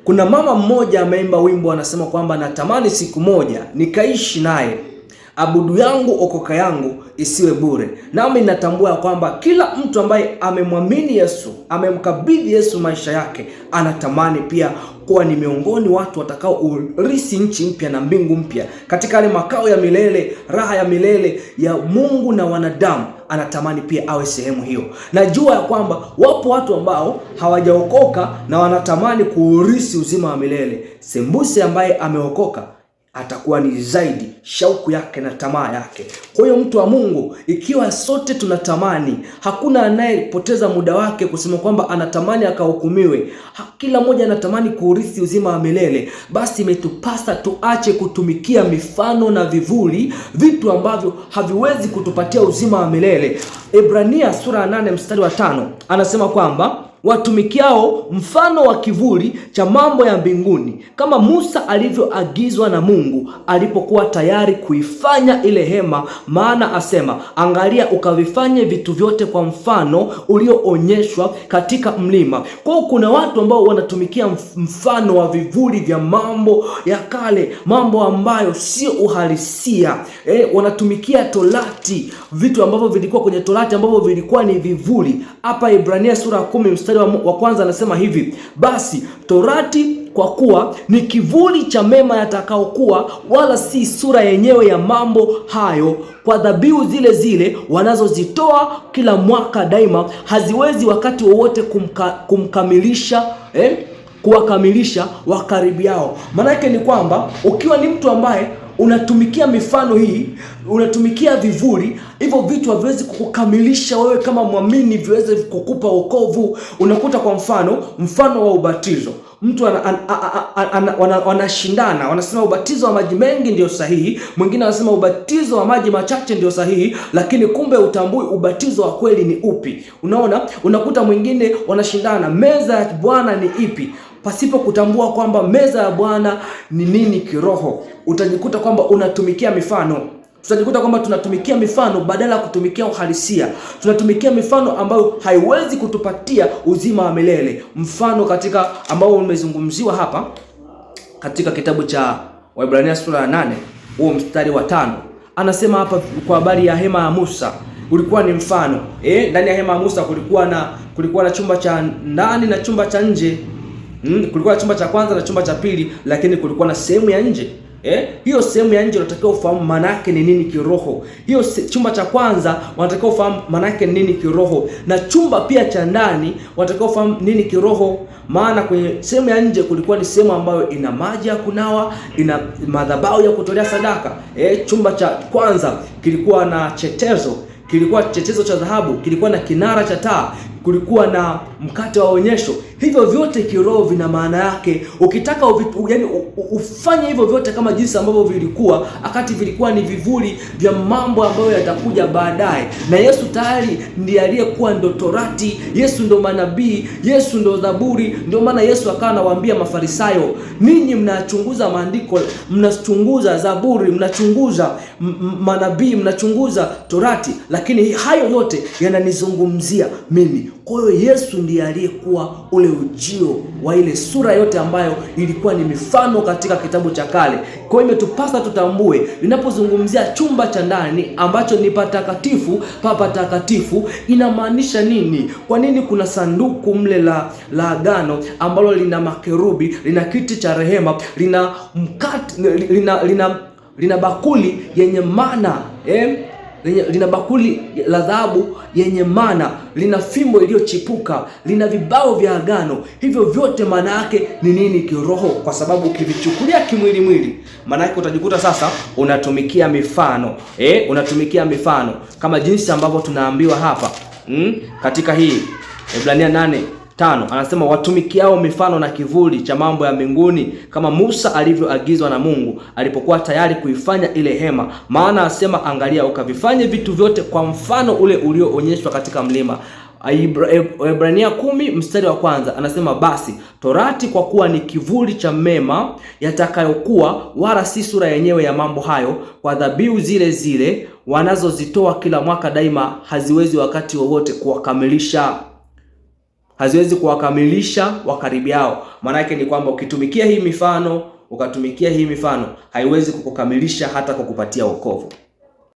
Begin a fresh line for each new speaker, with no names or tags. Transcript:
Kuna mama mmoja ameimba wimbo anasema kwamba natamani siku moja nikaishi naye, abudu yangu okoka yangu isiwe bure. Nami natambua kwamba kila mtu ambaye amemwamini Yesu, amemkabidhi Yesu maisha yake, anatamani pia kuwa ni miongoni watu watakao urisi nchi mpya na mbingu mpya, katika yale makao ya milele, raha ya milele ya Mungu na wanadamu. Anatamani pia awe sehemu hiyo. Najua ya kwamba wapo watu ambao hawajaokoka na wanatamani kuurisi uzima wa milele. Sembuse ambaye ameokoka atakuwa ni zaidi shauku yake na tamaa yake. Kwa hiyo mtu wa Mungu, ikiwa sote tunatamani, hakuna anayepoteza muda wake kusema kwamba anatamani akahukumiwe. Kila mmoja anatamani kuurithi uzima wa milele. Basi imetupasa tuache kutumikia mifano na vivuli, vitu ambavyo haviwezi kutupatia uzima wa milele. Ebrania sura 8 mstari wa 5 anasema kwamba watumikiao mfano wa kivuli cha mambo ya mbinguni, kama Musa alivyoagizwa na Mungu alipokuwa tayari kuifanya ile hema. Maana asema, angalia ukavifanye vitu vyote kwa mfano ulioonyeshwa katika mlima. Kwa hiyo kuna watu ambao wanatumikia mfano wa vivuli vya mambo ya kale, mambo ambayo sio uhalisia. Wanatumikia torati, vitu ambavyo vilikuwa kwenye torati ambavyo vilikuwa ni vivuli. Hapa Ibrania sura 10 mstari wa kwanza anasema hivi, basi torati kwa kuwa ni kivuli cha mema yatakaokuwa, wala si sura yenyewe ya mambo hayo, kwa dhabihu zile zile wanazozitoa kila mwaka daima, haziwezi wakati wowote kuwakamilisha wakaribiao. Maana yake ni kwamba ukiwa ni mtu ambaye unatumikia mifano hii, unatumikia vivuli, hivyo vitu haviwezi kukukamilisha wewe kama muamini, viweze kukupa wokovu. Unakuta kwa mfano wa ubatizo, mtu wanashindana, wanasema ubatizo wa maji mengi ndio sahihi, mwingine anasema ubatizo wa maji machache ndio sahihi, lakini kumbe utambui ubatizo wa kweli ni upi. Unakuta mwingine wanashindana, meza ya Bwana ni ipi, pasipo kutambua kwamba meza ya Bwana ni nini kiroho. Utajikuta kwamba unatumikia mifano. Tutajikuta kwamba tunatumikia mifano badala ya kutumikia uhalisia. Tunatumikia mifano ambayo haiwezi kutupatia uzima wa milele. Mfano katika ambao umezungumziwa hapa katika kitabu cha Waebrania sura ya 8 huo mstari wa 5. Anasema hapa kwa habari ya hema ya Musa, ulikuwa ni mfano. Ndani ya hema ya Musa kulikuwa na chumba cha ndani na chumba cha nje. Kulikuwa na chumba cha kwanza na chumba cha pili, lakini kulikuwa na sehemu ya nje. Hiyo sehemu ya nje unatakiwa ufahamu maana yake ni nini kiroho. Hiyo chumba cha kwanza unatakiwa ufahamu maana yake ni nini kiroho, na chumba pia cha ndani unatakiwa ufahamu nini kiroho. Maana kwenye sehemu ya nje kulikuwa ni sehemu ambayo ina maji ya kunawa, ina madhabahu ya kutolea sadaka. Chumba cha kwanza kilikuwa na chetezo cha dhahabu, kilikuwa na kinara cha taa, kulikuwa na mkate wa onyesho. Hivyo vyote kiroho vina maana yake. Ukitaka ufanye hivyo vyote kama jinsi ambavyo vilikuwa, akati vilikuwa ni vivuli vya mambo ambayo yatakuja baadaye. Na Yesu tayari ndiye aliyekuwa ndo torati, Yesu ndo manabii, Yesu ndo Zaburi. Ndio maana Yesu akawa anawaambia Mafarisayo, ninyi mnachunguza maandiko, mnachunguza Zaburi, mnachunguza manabii, mnachunguza torati, lakini hayo yote yananizungumzia mimi. Kwa hiyo Yesu ndiye aliyekuwa ule ujio wa ile sura yote ambayo ilikuwa ni mifano katika kitabu cha kale. Kwa hiyo imetupasa tutambue, linapozungumzia chumba cha ndani ambacho ni patakatifu, inamaanisha nini? Kwa nini kuna sanduku mle la agano ambalo lina makerubi, lina kiti cha rehema, lina mkate, lina bakuli yenye mana, lina bakuli la dhahabu yenye mana, lina fimbo iliyochipuka, lina vibao vya agano. Hivyo vyote maana yake ni nini kiroho? Kwa sababu ukivichukulia kimwili, maana yake utajikuta sasa unatumikia mifano. Unatumikia mifano kama jinsi ambavyo tunaambiwa hapa katika hii Ebrania 8:5 anasema, watumikiao mifano na kivuli cha mambo ya mbinguni, kama Musa alivyoagizwa na Mungu alipokuwa tayari kuifanya ile hema. Maana asema, angalia ukavifanye vitu vyote kwa mfano ule ulioonyeshwa katika mlima. Waebrania 10 mstari wa kwanza anasema, basi torati kwa kuwa ni kivuli cha mema yatakayokuwa, wala si sura yenyewe ya mambo hayo, kwa dhabihu zile zile wanazozitoa kila mwaka daima, haziwezi wakati wowote kuwakamilisha. haziwezi kuwakamilisha wakaribiao. Maana yake ni kwamba ukitumikia hii mifano, ukatumikia hii mifano, haiwezi kukukamilisha hata kukupatia wokovu.